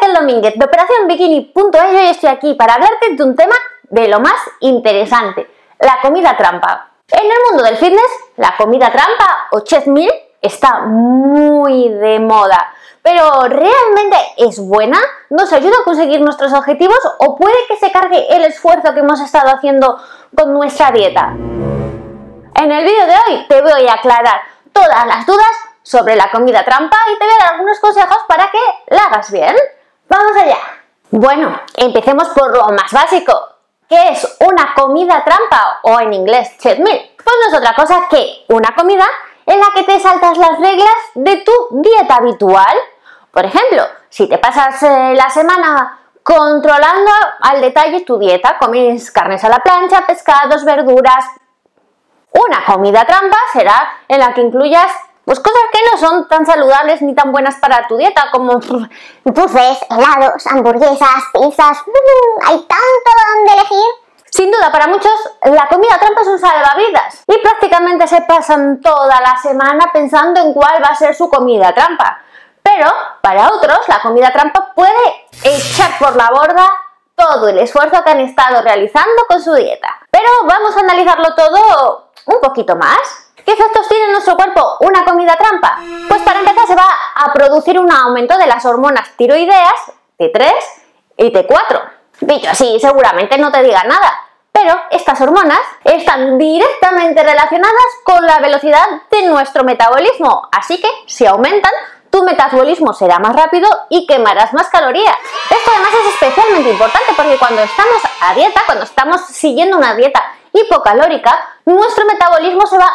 Raquel Domínguez de OperaciónBikini.es y hoy estoy aquí para hablarte de un tema de lo más interesante, la comida trampa. En el mundo del fitness, la comida trampa o cheat meal está muy de moda, pero ¿realmente es buena? ¿Nos ayuda a conseguir nuestros objetivos o puede que se cargue el esfuerzo que hemos estado haciendo con nuestra dieta? En el vídeo de hoy te voy a aclarar todas las dudas sobre la comida trampa y te voy a dar algunos consejos para que la hagas bien. ¡Vamos allá! Bueno, empecemos por lo más básico. ¿Qué es una comida trampa o en inglés cheat meal? Pues no es otra cosa que una comida en la que te saltas las reglas de tu dieta habitual. Por ejemplo, si te pasas la semana controlando al detalle tu dieta, comes carnes a la plancha, pescados, verduras. Una comida trampa será en la que incluyas pues cosas que no son tan saludables ni tan buenas para tu dieta, como buffets, helados, hamburguesas, pizzas. Hay tanto donde elegir. Sin duda, para muchos, la comida trampa es un salvavidas y prácticamente se pasan toda la semana pensando en cuál va a ser su comida trampa. Pero para otros, la comida trampa puede echar por la borda todo el esfuerzo que han estado realizando con su dieta. Pero vamos a analizarlo todo un poquito más. ¿Qué efectos tiene en nuestro cuerpo una comida trampa? Pues para empezar se va a producir un aumento de las hormonas tiroideas T3 y T4. Dicho así, seguramente no te diga nada, pero estas hormonas están directamente relacionadas con la velocidad de nuestro metabolismo, así que si aumentan, tu metabolismo será más rápido y quemarás más calorías. Esto además es especialmente importante porque cuando estamos a dieta, cuando estamos siguiendo una dieta hipocalórica, nuestro metabolismo se va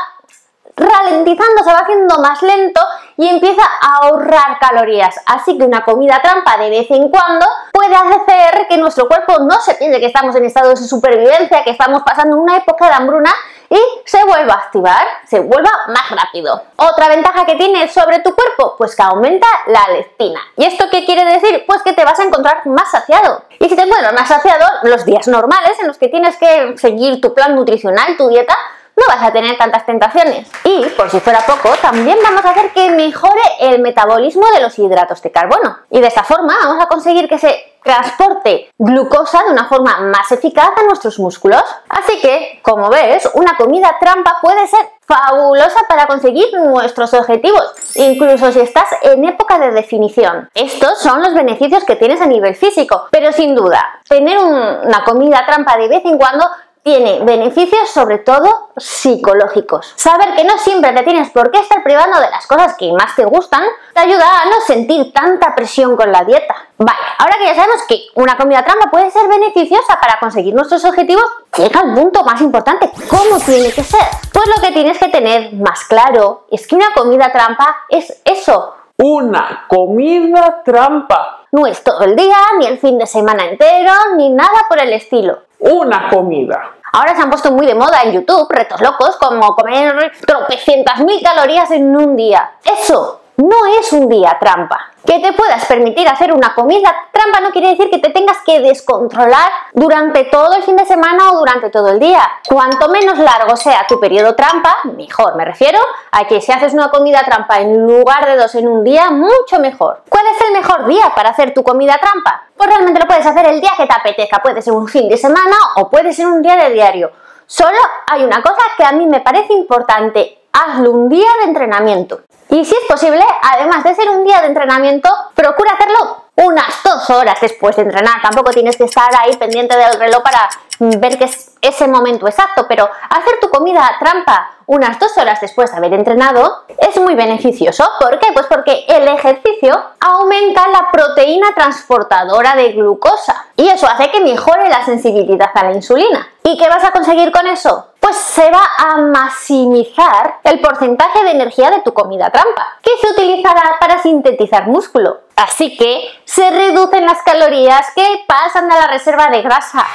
ralentizando, se va haciendo más lento y empieza a ahorrar calorías. Así que una comida trampa de vez en cuando puede hacer que nuestro cuerpo no se piense que estamos en estado de supervivencia, que estamos pasando una época de hambruna y se vuelva a activar, se vuelva más rápido. Otra ventaja que tiene sobre tu cuerpo, pues que aumenta la leptina. ¿Y esto qué quiere decir? Pues que te vas a encontrar más saciado. Y si te encuentras más saciado, los días normales en los que tienes que seguir tu plan nutricional, tu dieta, no vas a tener tantas tentaciones. Y, por si fuera poco, también vamos a hacer que mejore el metabolismo de los hidratos de carbono. Y de esta forma vamos a conseguir que se transporte glucosa de una forma más eficaz a nuestros músculos. Así que, como ves, una comida trampa puede ser fabulosa para conseguir nuestros objetivos, incluso si estás en época de definición. Estos son los beneficios que tienes a nivel físico, pero sin duda, tener una comida trampa de vez en cuando tiene beneficios sobre todo psicológicos. Saber que no siempre te tienes por qué estar privando de las cosas que más te gustan te ayuda a no sentir tanta presión con la dieta. Vale, ahora que ya sabemos que una comida trampa puede ser beneficiosa para conseguir nuestros objetivos, llega al punto más importante, ¿cómo tiene que ser? Pues lo que tienes que tener más claro es que una comida trampa es eso. Una comida trampa. No es todo el día, ni el fin de semana entero, ni nada por el estilo. Una comida. Ahora se han puesto muy de moda en YouTube retos locos como comer tropecientas mil calorías en un día. Eso no es un día trampa. Que te puedas permitir hacer una comida trampa no quiere decir que te tengas que descontrolar durante todo el fin de semana o durante todo el día. Cuanto menos largo sea tu periodo trampa, mejor. Me refiero a que si haces una comida trampa en lugar de 2 en un día, mucho mejor. ¿Cuál es el mejor día para hacer tu comida trampa? Pues realmente lo puedes hacer el día que te apetezca. Puede ser un fin de semana o puede ser un día de diario. Solo hay una cosa que a mí me parece importante. Hazlo un día de entrenamiento. Y si es posible, además de ser un día de entrenamiento, procura hacerlo unas 2 horas después de entrenar. Tampoco tienes que estar ahí pendiente del reloj para ver que es ese momento exacto, pero hacer tu comida trampa unas 2 horas después de haber entrenado es muy beneficioso. ¿Por qué? Pues porque el ejercicio aumenta la proteína transportadora de glucosa y eso hace que mejore la sensibilidad a la insulina. ¿Y qué vas a conseguir con eso? Pues se va a maximizar el porcentaje de energía de tu comida trampa, que se utilizará para sintetizar músculo. Así que se reducen las calorías que pasan a la reserva de grasa.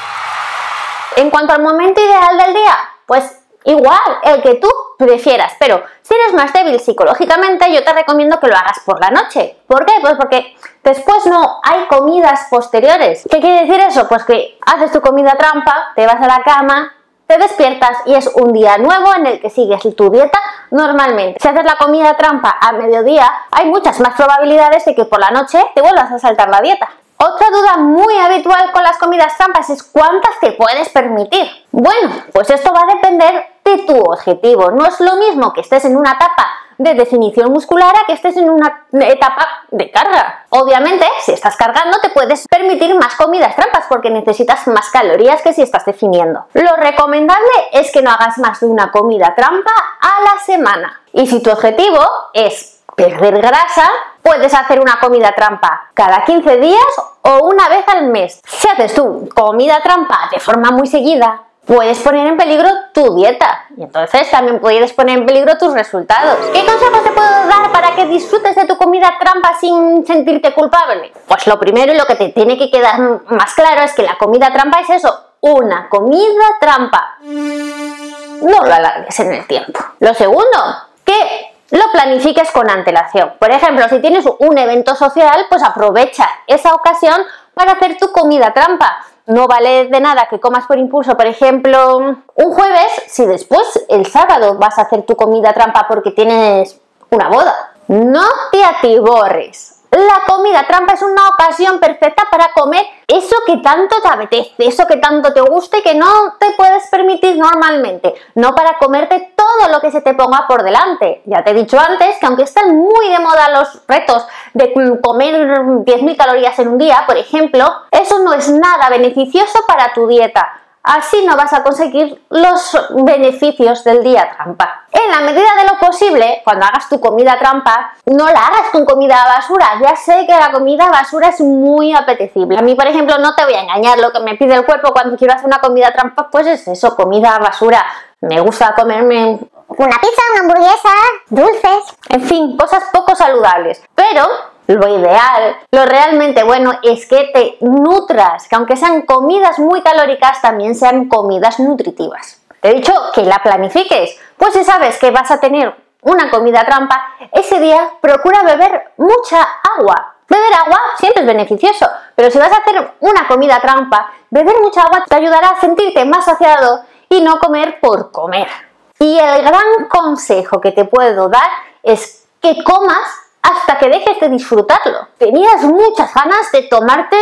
En cuanto al momento ideal del día, pues igual, el que tú prefieras, pero si eres más débil psicológicamente, yo te recomiendo que lo hagas por la noche. ¿Por qué? Pues porque después no hay comidas posteriores. ¿Qué quiere decir eso? Pues que haces tu comida trampa, te vas a la cama, te despiertas y es un día nuevo en el que sigues tu dieta normalmente. Si haces la comida trampa a mediodía, hay muchas más probabilidades de que por la noche te vuelvas a saltar la dieta. Otra duda muy habitual con las comidas trampas es ¿cuántas te puedes permitir? Bueno, pues esto va a depender de tu objetivo. No es lo mismo que estés en una etapa de definición muscular a que estés en una etapa de carga. Obviamente, si estás cargando te puedes permitir más comidas trampas porque necesitas más calorías que si estás definiendo. Lo recomendable es que no hagas más de una comida trampa a la semana. Y si tu objetivo es perder grasa, puedes hacer una comida trampa cada 15 días o una vez al mes. Si haces tu comida trampa de forma muy seguida, puedes poner en peligro tu dieta y entonces también puedes poner en peligro tus resultados. ¿Qué consejos te puedo dar para que disfrutes de tu comida trampa sin sentirte culpable? Pues lo primero y lo que te tiene que quedar más claro es que la comida trampa es eso, una comida trampa. No lo alargues en el tiempo. Lo segundo, que lo planifiques con antelación. Por ejemplo, si tienes un evento social, pues aprovecha esa ocasión para hacer tu comida trampa. No vale de nada que comas por impulso, por ejemplo, un jueves, si después el sábado vas a hacer tu comida trampa porque tienes una boda. No te atiborres. La comida trampa es una ocasión perfecta para comer eso que tanto te apetece, eso que tanto te gusta y que no te puedes permitir normalmente, no para comerte todo lo que se te ponga por delante. Ya te he dicho antes que aunque están muy de moda los retos de comer 10.000 calorías en un día, por ejemplo, eso no es nada beneficioso para tu dieta. Así no vas a conseguir los beneficios del día trampa. En la medida de lo posible, cuando hagas tu comida trampa, no la hagas con comida basura. Ya sé que la comida basura es muy apetecible. A mí, por ejemplo, no te voy a engañar, lo que me pide el cuerpo cuando quiero hacer una comida trampa, pues es eso, comida basura. Me gusta comerme una pizza, una hamburguesa, dulces. En fin, cosas poco saludables. Pero lo ideal, lo realmente bueno es que te nutras, que aunque sean comidas muy calóricas, también sean comidas nutritivas. Te he dicho que la planifiques, pues si sabes que vas a tener una comida trampa, ese día procura beber mucha agua. Beber agua siempre es beneficioso, pero si vas a hacer una comida trampa, beber mucha agua te ayudará a sentirte más saciado y no comer por comer. Y el gran consejo que te puedo dar es que comas hasta que dejes de disfrutarlo. Tenías muchas ganas de tomarte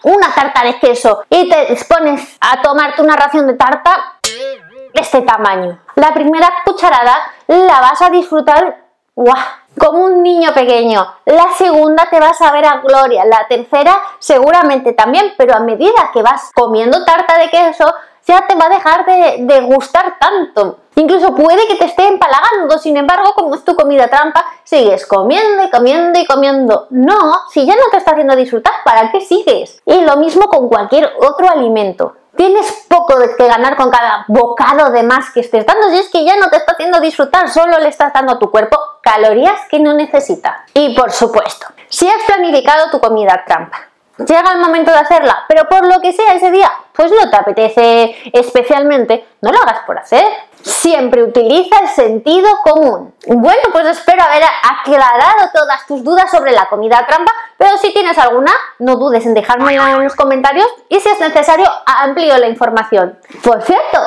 una tarta de queso y te dispones a tomarte una ración de tarta de este tamaño. La primera cucharada la vas a disfrutar ¡guau!, como un niño pequeño. La segunda te vas a ver a gloria. La tercera seguramente también, pero a medida que vas comiendo tarta de queso ya te va a dejar de gustar tanto. Incluso puede que te esté empalagando, sin embargo, como es tu comida trampa, sigues comiendo y comiendo y comiendo. No, si ya no te está haciendo disfrutar, ¿para qué sigues? Y lo mismo con cualquier otro alimento. Tienes poco que ganar con cada bocado de más que estés dando, si es que ya no te está haciendo disfrutar, solo le estás dando a tu cuerpo calorías que no necesita. Y por supuesto, si has planificado tu comida trampa, llega el momento de hacerla, pero por lo que sea ese día, pues no te apetece especialmente, no lo hagas por hacer. Siempre utiliza el sentido común. Bueno, pues espero haber aclarado todas tus dudas sobre la comida trampa, pero si tienes alguna, no dudes en dejármela en los comentarios y si es necesario, amplío la información. Por cierto,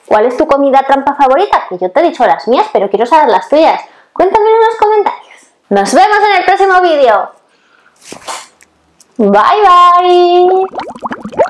¿cuál es tu comida trampa favorita? Que yo te he dicho las mías, pero quiero saber las tuyas. Cuéntamelo en los comentarios. Nos vemos en el próximo vídeo. Bye bye.